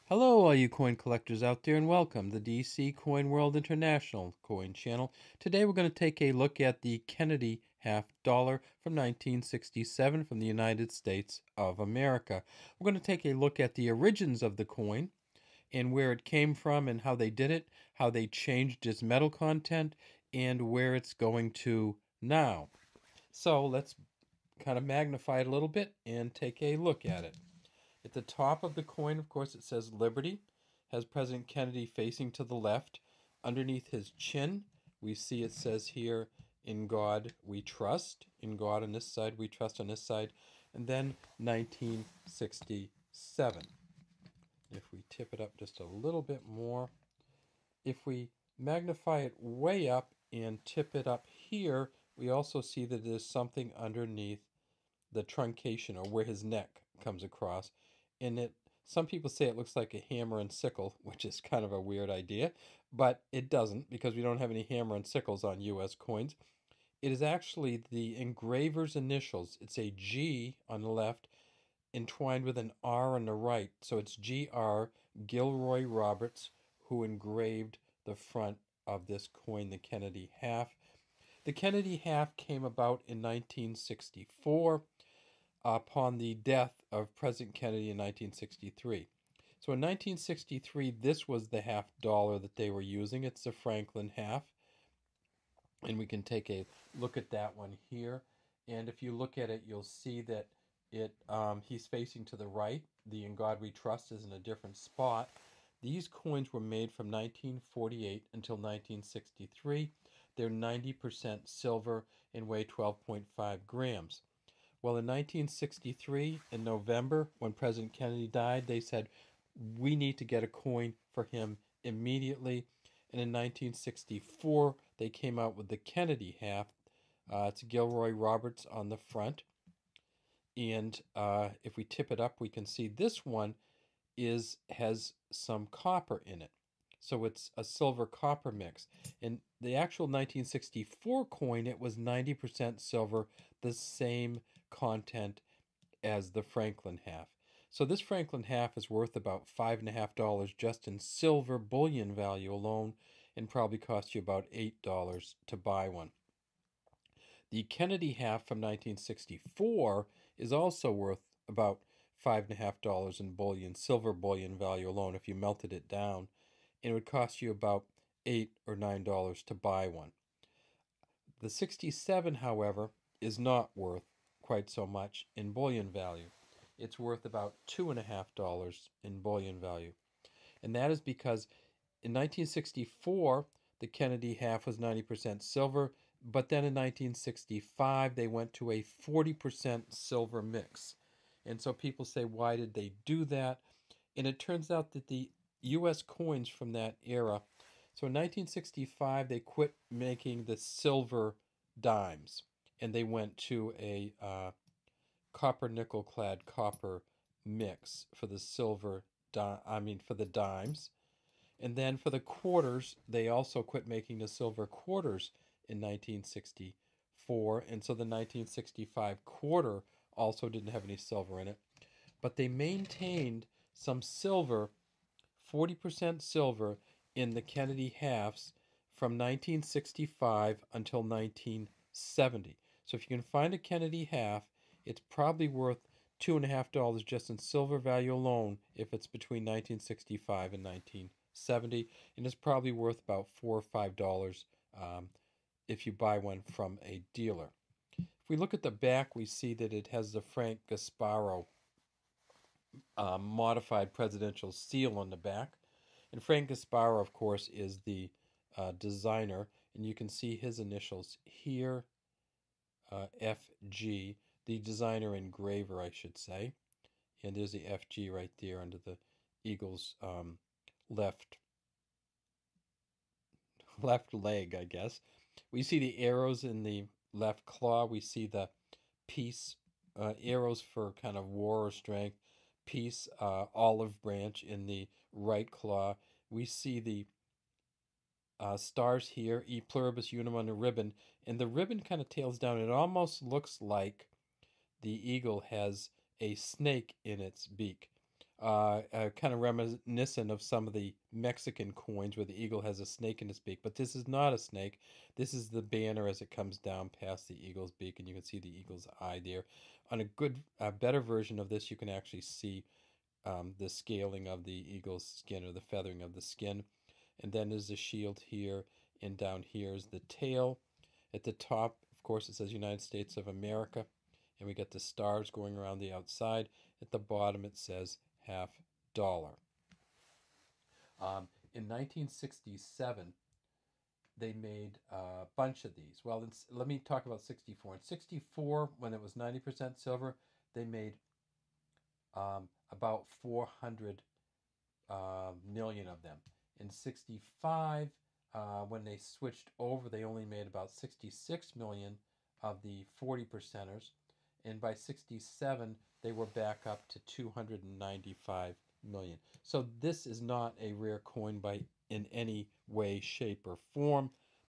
Hello, all you coin collectors out there, and welcome to the DC Coin World International Coin Channel. Today, we're going to take a look at the Kennedy half dollar from 1967 from the United States of America. We're going to take a look at the origins of the coin and where it came from and how they did it, how they changed its metal content, and where it's going to now. So, let's kind of magnify it a little bit and take a look at it. At the top of the coin, of course, it says Liberty, has President Kennedy facing to the left. Underneath his chin, we see it says here, "In God we trust." In God on this side, we trust on this side. And then 1967. If we tip it up just a little bit more, if we magnify it way up and tip it up here, we also see that there's something underneath the truncation, or where his neck comes across. And some people say it looks like a hammer and sickle, which is kind of a weird idea, but it doesn't, because we don't have any hammer and sickles on US coins. It is actually the engraver's initials. It's a G on the left entwined with an R on the right. So it's G.R. Gilroy Roberts, who engraved the front of this coin, the Kennedy half. The Kennedy half came about in 1964 upon the death of President Kennedy in 1963. So in 1963, this was the half dollar that they were using. It's the Franklin half. And we can take a look at that one here. And if you look at it, you'll see that he's facing to the right. The "In God We Trust" is in a different spot. These coins were made from 1948 until 1963. They're 90% silver and weigh 12.5 grams. Well, in 1963, in November, when President Kennedy died, they said, we need to get a coin for him immediately. And in 1964, they came out with the Kennedy half. It's Gilroy Roberts on the front. And if we tip it up, we can see this one has some copper in it. So it's a silver copper mix. In the actual 1964 coin, it was 90% silver, the same content as the Franklin half. So this Franklin half is worth about $5.50 just in silver bullion value alone, and probably cost you about $8 to buy one. The Kennedy half from 1964 is also worth about $5.50 in bullion, silver bullion value alone, if you melted it down, and it would cost you about $8 or $9 to buy one. The 67, however, is not worth quite so much in bullion value. It's worth about $2.50 in bullion value. And that is because in 1964, the Kennedy half was 90% silver, but then in 1965, they went to a 40% silver mix. And so people say, why did they do that? And it turns out that the US coins from that era, so in 1965, they quit making the silver dimes, and they went to a copper nickel clad copper mix for the for the dimes. And then for the quarters, they also quit making the silver quarters in 1964. And so the 1965 quarter also didn't have any silver in it. But they maintained some silver, 40% silver, in the Kennedy halves from 1965 until 1970. So if you can find a Kennedy half, it's probably worth $2.50 just in silver value alone if it's between 1965 and 1970, and it's probably worth about $4 or $5 if you buy one from a dealer. If we look at the back, we see that it has the Frank Gasparro modified presidential seal on the back. And Frank Gasparro, of course, is the designer, and you can see his initials here, FG, the designer engraver, I should say. And there's the FG right there under the eagle's left leg, I guess. We see the arrows in the left claw. We see the peace arrows for kind of war or strength. Peace, olive branch in the right claw. We see the stars here, E pluribus unum on the ribbon, and the ribbon kind of tails down. It almost looks like the eagle has a snake in its beak. kind of reminiscent of some of the Mexican coins where the eagle has a snake in its beak. But this is not a snake. This is the banner as it comes down past the eagle's beak, and you can see the eagle's eye there. On a better version of this, you can actually see the scaling of the eagle's skin, or the feathering of the skin. And then there's the shield here, and down here is the tail. At the top, of course, it says United States of America, and we get the stars going around the outside. At the bottom, it says $50. In 1967, they made a bunch of these. Well, let me talk about 64. In 64, when it was 90% silver, they made about 400 million of them. In 65, when they switched over, they only made about 66 million of the 40 percenters. And by 67, they were back up to 295 million. So this is not a rare coin in any way, shape, or form.